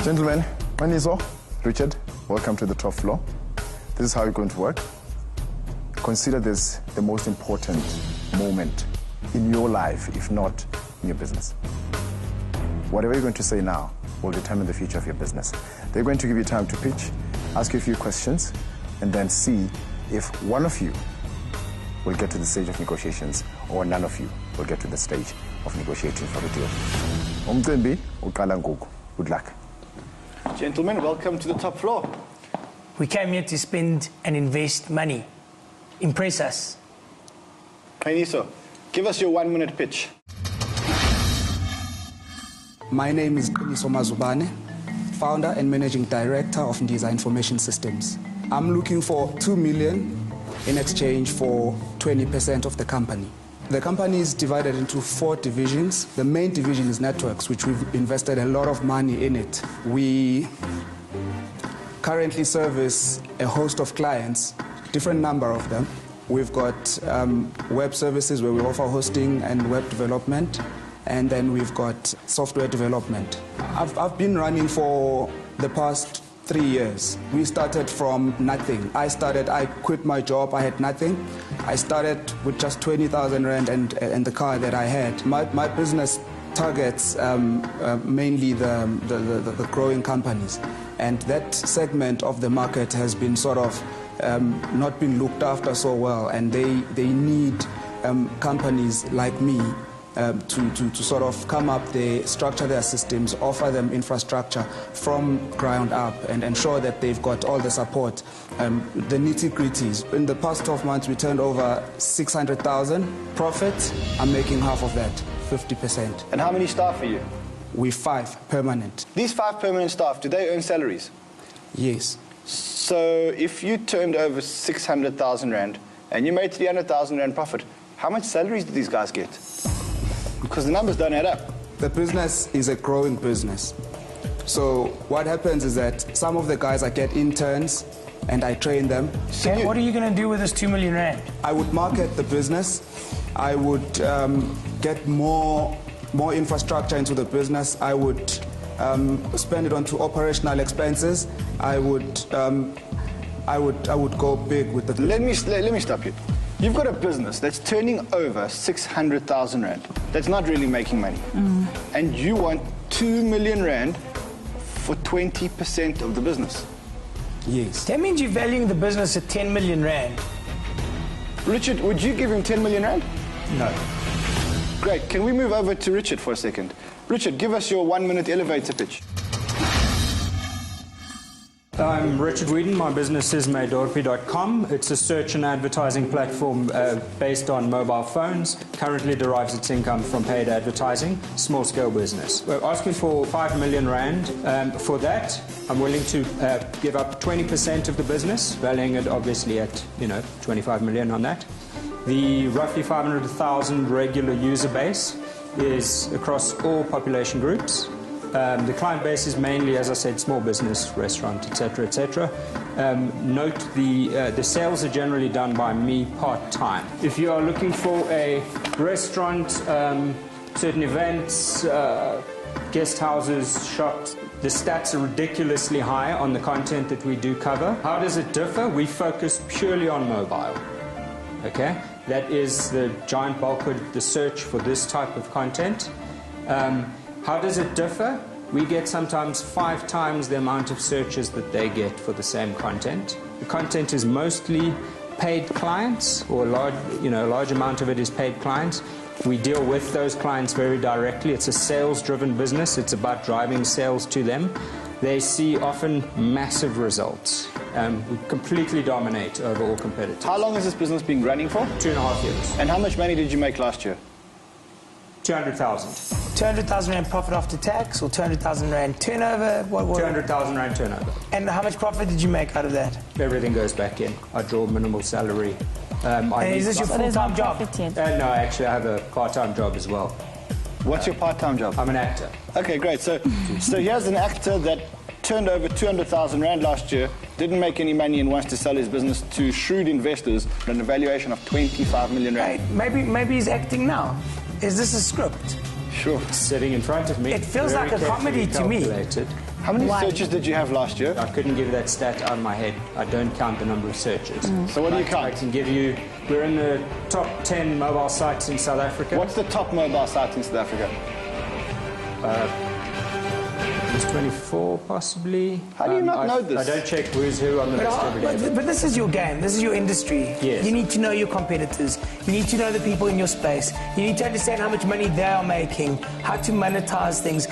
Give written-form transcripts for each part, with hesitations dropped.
Gentlemen, Qiniso, Richard, welcome to the top floor. This is how you're going to work. Consider this the most important moment in your life, if not in your business. Whatever you're going to say now will determine the future of your business. They're going to give you time to pitch, ask you a few questions, and then see if one of you will get to the stage of negotiations or none of you will get to the stage of negotiating for the deal. Umcimbi uqala ngoku. Good luck. Gentlemen, welcome to the top floor. We came here to spend and invest money. Impress us. Qiniso, give us your 1 minute pitch. My name is Qiniso Mazubane, founder and managing director of Rize Information Systems. I'm looking for 2 million in exchange for 20% of the company. The company is divided into 4 divisions. The main division is networks, which we've invested a lot of money in it. We currently service a host of clients, different number of them. We've got web services where we offer hosting and web development, and then we've got software development. I've been running for the past 3 years. We started from nothing. I quit my job, I had nothing. I started with just 20,000 Rand and the car that I had. My business targets mainly the growing companies. And that segment of the market has been sort of not been looked after so well, and they need companies like me to sort of come up, they structure their systems, offer them infrastructure from ground up, and ensure that they've got all the support, the nitty-gritties. In the past 12 months, we turned over 600,000 profit. I'm making half of that, 50%. And how many staff are you? We're 5 permanent. These 5 permanent staff, do they earn salaries? Yes. So if you turned over 600,000 Rand and you made 300,000 Rand profit, how much salaries do these guys get? Because the numbers don't add up. The business is a growing business. So what happens is that some of the guys, I get interns and I train them. Okay, what are you going to do with this 2 million Rand? I would market the business. I would get more infrastructure into the business. I would spend it onto operational expenses. I would go big with the business. Let me stop you. You've got a business that's turning over 600,000 Rand. That's not really making money. And you want 2 million Rand for 20% of the business. Yes. That means you're valuing the business at 10 million Rand. Richard, would you give him 10 million Rand? No. Great. Can we move over to Richard for a second? Richard, give us your 1 minute elevator pitch. I'm Richard Whedon. My business is Maydorpi.com. It's a search and advertising platform based on mobile phones. Currently derives its income from paid advertising, small-scale business. We're asking for 5 million Rand. For that, I'm willing to give up 20% of the business, valuing it obviously at 25 million on that. The roughly 500,000 regular user base is across all population groups. The client base is mainly, as I said, small business, restaurant, etc., etc. Note the sales are generally done by me part-time. If you are looking for a restaurant, certain events, guest houses, shops, the stats are ridiculously high on the content that we do cover. How does it differ? We focus purely on mobile. Okay? That is the giant bulk of the search for this type of content. How does it differ? We get sometimes 5 times the amount of searches that they get for the same content. The content is mostly paid clients, or a large amount of it is paid clients. We deal with those clients very directly. It's a sales-driven business. It's about driving sales to them. They see often massive results. We completely dominate over all competitors. How long has this business been running for? 2.5 years. And how much money did you make last year? 200,000. 200,000 Rand profit after tax, or 200,000 Rand turnover? 200,000 Rand turnover. And how much profit did you make out of that? Everything goes back in. I draw minimal salary. And is this your full-time job? No, actually I have a part-time job as well. What's your part-time job? I'm an actor. Okay, great. So here's an actor that turned over 200,000 Rand last year, didn't make any money and wants to sell his business to shrewd investors at an evaluation of 25 million Rand. Hey, maybe he's acting now. Is this a script? Sure. Sitting in front of me. It feels like a comedy to me. How many Why? searches did you have last year? I couldn't give you that stat out of my head. I don't count the number of searches. So what do you I count? can give you, we're in the top 10 mobile sites in South Africa. What's the top mobile site in South Africa? It's 24, possibly. How do you not know this? I don't check who's who on the list every day. But this is your game. This is your industry. Yes. You need to know your competitors. You need to know the people in your space. You need to understand how much money they are making, how to monetize things.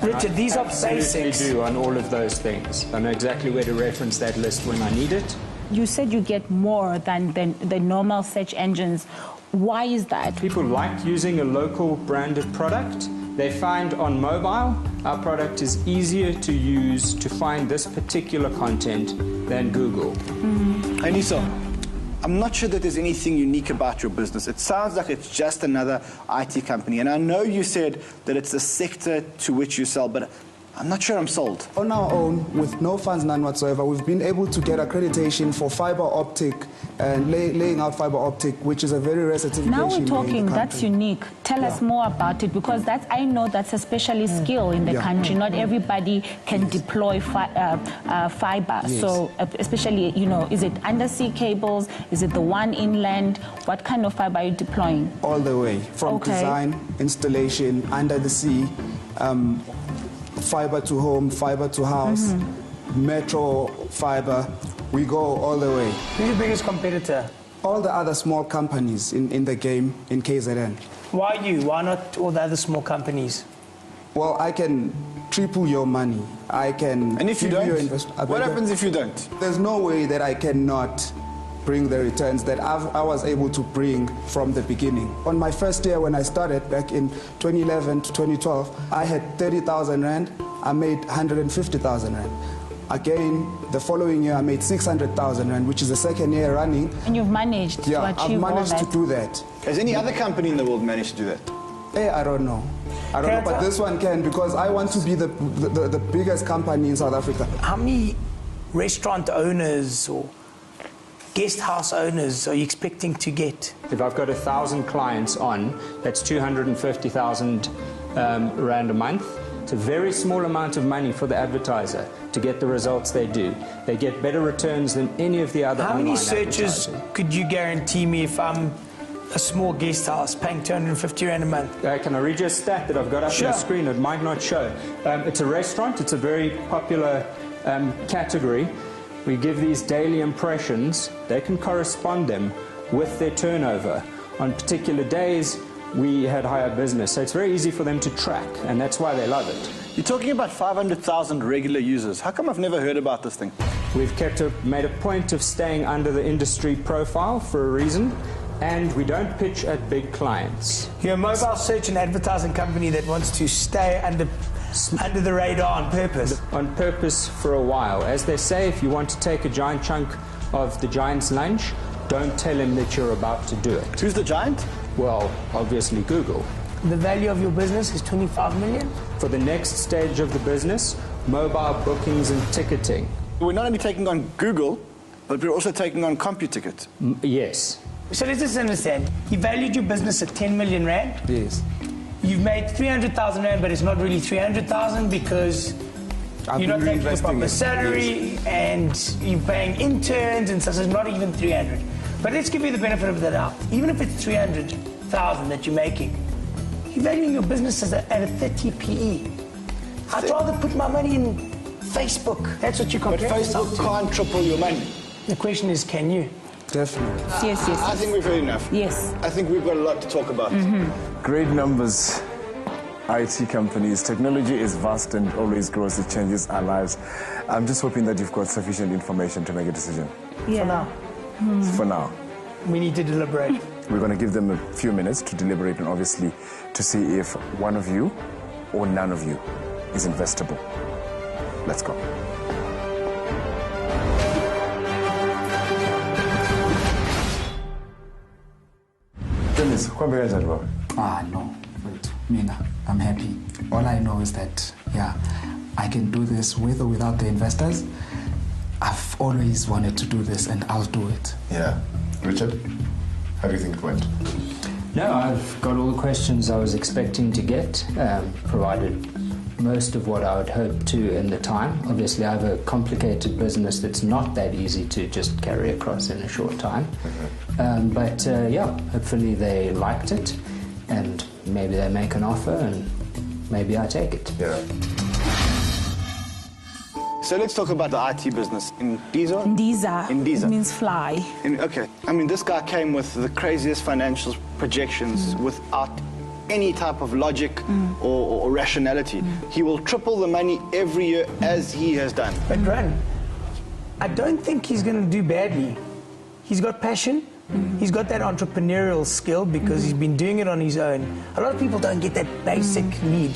Richard, these are basics. I absolutely do on all of those things. I know exactly where to reference that list when I need it. You said you get more than the normal search engines. Why is that? People like using a local branded product. They find on mobile, our product is easier to use to find this particular content than Google. Qiniso, I'm not sure that there's anything unique about your business. It sounds like it's just another IT company. And I know you said that it's a sector to which you sell, but I'm not sure I'm sold. On our own, with no funds, none whatsoever, we've been able to get accreditation for fiber optic and laying out fiber optic, which is a very rare certification. Now we're in the talking, that's country. unique. Tell us more about it, because that's, I know that's a specialist skill in the country. Not everybody can deploy fiber. Yes. So especially, you know, is it undersea cables? Is it the one inland? What kind of fiber are you deploying? All the way, from design, installation, under the sea, fiber to home, fiber to house, metro fiber. We go all the way. Who's your biggest competitor? All the other small companies in the game in KZN. Why you? Why not all the other small companies? Well, I can triple your money. I can. And if you give don't, your what happens if you don't? There's no way that I cannot bring the returns that I was able to bring from the beginning. On my first year when I started back in 2011 to 2012, I had 30,000 Rand. I made 150,000 Rand. Again, the following year I made 600,000 Rand, which is the second year running. And you've managed to Yeah, achieve I've managed all to that. do that. Has any other company in the world managed to do that? I don't know. I don't know, but this one can, because I want to be the biggest company in South Africa. How many restaurant owners or guest house owners are you expecting to get? If I've got 1,000 clients on, that's 250,000 Rand a month. It's a very small amount of money for the advertiser to get the results they do. They get better returns than any of the other How online many searches advertising. could you guarantee me if I'm a small guest house paying 250 Rand a month? Can I read you a stat that I've got up on the screen? It might not show. It's a restaurant. It's a very popular category. We give these daily impressions. They can correspond them with their turnover. On particular days, we had higher business. So it's very easy for them to track, and that's why they love it. You're talking about 500,000 regular users. How come I've never heard about this thing? We've made a point of staying under the industry profile for a reason, and we don't pitch at big clients. You're a mobile search and advertising company that wants to stay under the radar on purpose. On purpose for a while. As they say, if you want to take a giant chunk of the giant's lunch, don't tell him that you're about to do it. Who's the giant? Well, obviously Google. The value of your business is 25 million? For the next stage of the business, mobile bookings and ticketing. We're not only taking on Google, but we're also taking on CompuTicket. Yes. So let's just understand. You valued your business at 10 million Rand. Yes. You've made 300,000 Rand, but it's not really 300,000 because you're not taking a proper salary and you're paying interns and such. It's not even 300. But let's give you the benefit of the doubt. Even if it's 300,000 that you're making, you're valuing your business at a 30 PE. I'd rather put my money in Facebook. That's what you But compare yourself Facebook to. can't triple your money. The question is, can you? Definitely. Yes, yes. I think we've heard enough. Yes. I think we've got a lot to talk about. Great numbers, IT companies. Technology is vast and always grows. It changes our lives. I'm just hoping that you've got sufficient information to make a decision. Yeah. For now, For now, we need to deliberate. we're going to give them a few minutes to deliberate and obviously to see if one of you or none of you is investable. Let's go. Dennis, No, wait, Mina, I'm happy. All I know is that, I can do this with or without the investors. I've always wanted to do this and I'll do it. Yeah. Richard, how do you think it went? No, I've got all the questions I was expecting to get, provided most of what I would hope to in the time. Obviously, I have a complicated business that's not that easy to just carry across in a short time. But yeah, hopefully they liked it, and maybe they make an offer, and maybe I take it. Yeah. So let's talk about the IT business. Ndiza? Ndiza. Ndiza. It means fly. Okay. I mean, this guy came with the craziest financial projections without any type of logic or rationality. He will triple the money every year as he has done. But Ran, I don't think he's going to do badly. He's got passion. He's got that entrepreneurial skill because he's been doing it on his own. A lot of people don't get that basic need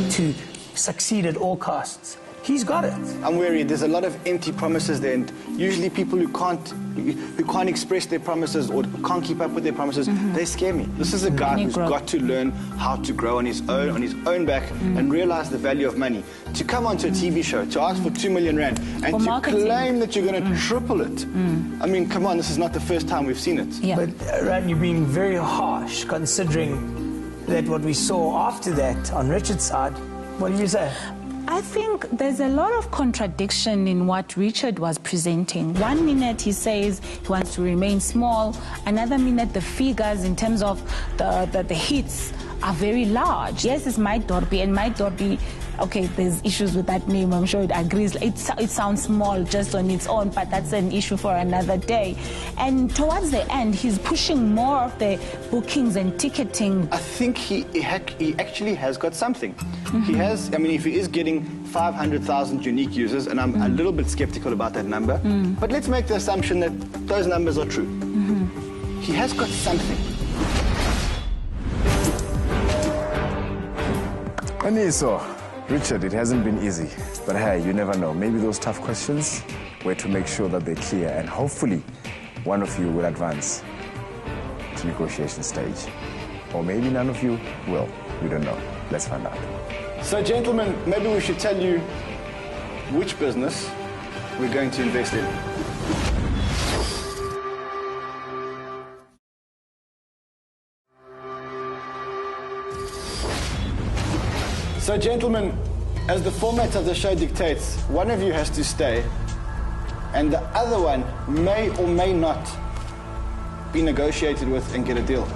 to succeed at all costs. He's got it. I'm wary. There's a lot of empty promises there, and usually people who can't express their promises or can't keep up with their promises, they scare me. This is a guy who's got to learn how to grow on his own back, and realize the value of money. To come onto a TV show, to ask for 2 million rand, and to claim that you're going to triple it. I mean, come on, this is not the first time we've seen it. Yeah. But Ran, you're being very harsh considering that what we saw after that on Richard's side. What do you say? I think there's a lot of contradiction in what Richard was presenting. 1 minute he says he wants to remain small. Another minute the figures in terms of the hits are very large. Yes, it's My Dorpi, and My Dorpi, okay, there's issues with that name, I'm sure it agrees. It sounds small just on its own, but that's an issue for another day. And towards the end, he's pushing more of the bookings and ticketing. I think he actually has got something. He has, I mean, if he is getting 500,000 unique users, and I'm a little bit skeptical about that number, but let's make the assumption that those numbers are true. He has got something. Qiniso, Richard, it hasn't been easy, but hey, you never know. Maybe those tough questions were to make sure that they're clear, and hopefully one of you will advance to negotiation stage. Or maybe none of you will. We don't know. Let's find out. So, gentlemen, maybe we should tell you which business we're going to invest in. So, gentlemen, as the format of the show dictates, one of you has to stay, and the other one may or may not be negotiated with and get a deal.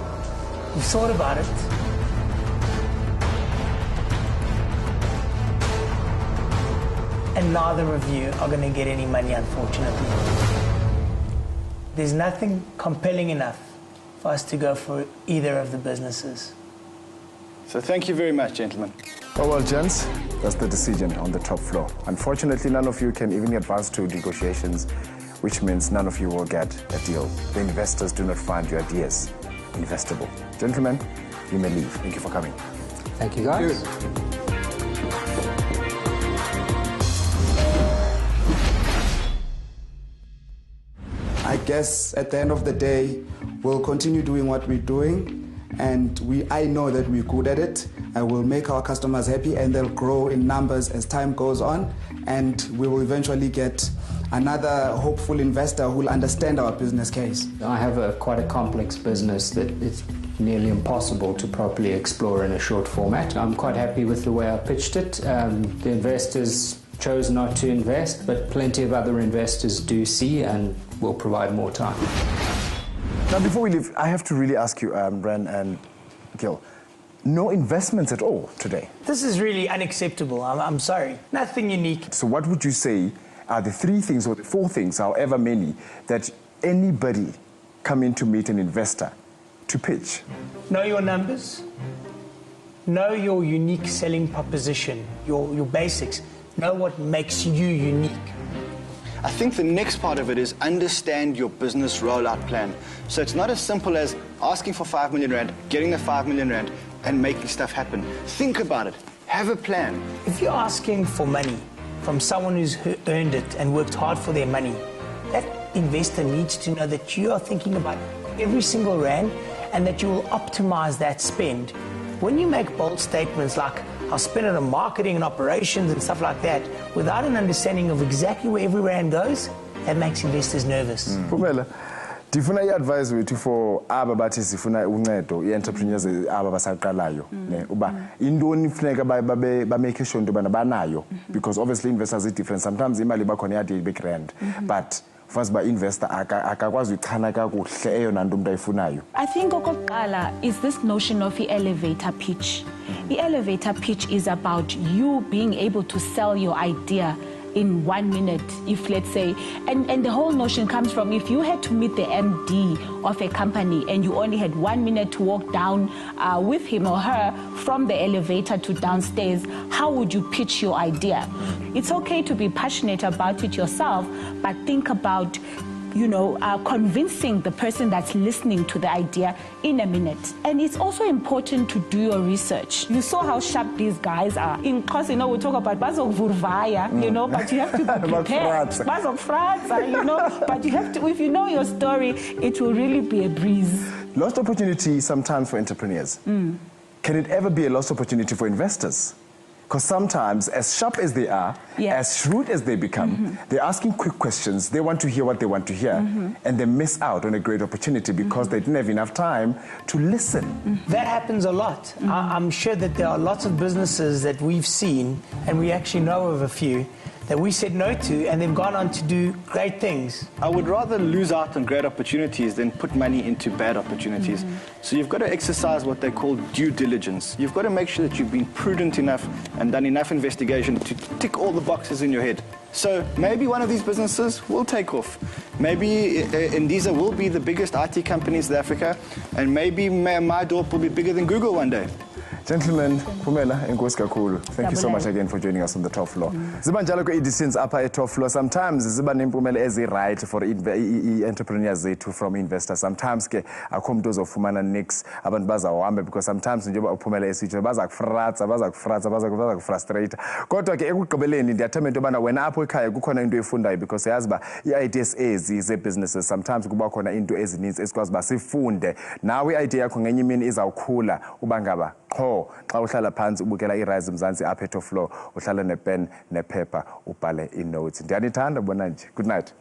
You've thought about it. And neither of you are going to get any money, unfortunately. There's nothing compelling enough for us to go for either of the businesses. So thank you very much, gentlemen. Oh, well, gents, that's the decision on the top floor. Unfortunately, none of you can even advance to negotiations, which means none of you will get a deal. The investors do not find your ideas investable. Gentlemen, you may leave. Thank you for coming. Thank you, guys. I guess at the end of the day, we'll continue doing what we're doing, and I know that we're good at it. I will make our customers happy, and they'll grow in numbers as time goes on, and we will eventually get another hopeful investor who will understand our business case. I have quite a complex business that it's nearly impossible to properly explore in a short format. I'm quite happy with the way I pitched it. The investors chose not to invest, but plenty of other investors do see and will provide more time. Now, before we leave, I have to really ask you, Bran and Gil, no investments at all today? This is really unacceptable. I'm sorry. Nothing unique. So what would you say are the 3 things or the 4 things, however many, that anybody coming to meet an investor to pitch? Know your numbers. Know your unique selling proposition, your basics. Know what makes you unique. I think the next part of it is understand your business rollout plan. So it's not as simple as asking for 5 million rand, getting the 5 million rand, and making stuff happen. Think about it. Have a plan. If you're asking for money from someone who's earned it and worked hard for their money, that investor needs to know that you are thinking about every single rand and that you will optimize that spend. When you make bold statements like, I'll spend it on marketing and operations and stuff like that, without an understanding of exactly where every rand goes, that makes investors nervous. Pumela, Ndifuna i-advice wethu for aba bathi sifuna uncedo i-entrepreneurs aba basaqalayo ne uba intoni kufuneka bamake sure into yobana banayo because obviously investors are different. Sometimes imali bakhona iyade ibe grand but first by investor akakwazi uyichana kakuhle eyona nto umuntu ayifunayo. I think okokuqala is this notion of the elevator pitch. The elevator pitch is about you being able to sell your idea in 1 minute, if let's say, and the whole notion comes from if you had to meet the MD of a company and you only had 1 minute to walk down with him or her from the elevator to downstairs, how would you pitch your idea? It's okay to be passionate about it yourself, but think about convincing the person that's listening to the idea in a minute. And it's also important to do your research. You saw how sharp these guys are. In course, we talk about bazokuvurvaya, but you have to be prepared. Bazokfratsa, but you have to, if you know your story, it will really be a breeze. Lost opportunity sometimes for entrepreneurs. Can it ever be a lost opportunity for investors? Because sometimes, as sharp as they are, as shrewd as they become, they're asking quick questions. They want to hear what they want to hear. And they miss out on a great opportunity because they didn't have enough time to listen. That happens a lot. I'm sure that there are lots of businesses that we've seen, and we actually know of a few, that we said no to, and they've gone on to do great things. I would rather lose out on great opportunities than put money into bad opportunities. So you've got to exercise what they call due diligence. You've got to make sure that you've been prudent enough and done enough investigation to tick all the boxes in your head. So maybe one of these businesses will take off. Maybe Indiza will be the biggest IT company in South Africa, and maybe my door will be bigger than Google one day. Gentlemen, Pumela and Kakhulu, thank you so much again for joining us on the top floor. Ziba njalo editions upper at top floor. Sometimes ziba nempumela right for entrepreneurs zethu from investors. Sometimes ke akhom dozo fumana nix abantu bazawuhamba because sometimes njengoba uphumela esitsho baza frustrate. Kodwa ke ekugqibeleni ndiyathemba into bana wena apho ekhaya kukhona into efundayo because yazi ba i-ideas ezi businesses sometimes kuba khona into ezininzi esikwazi ba sifunde. Nawe i-idea yakho ngenye imini izawukhula uba ngaba qho xa uhlala phansi ubukela iRize Mzansi apha eto floor uhlala nepen nephepha ubhale inotes. Ndiyanithanda bona nje. Good night.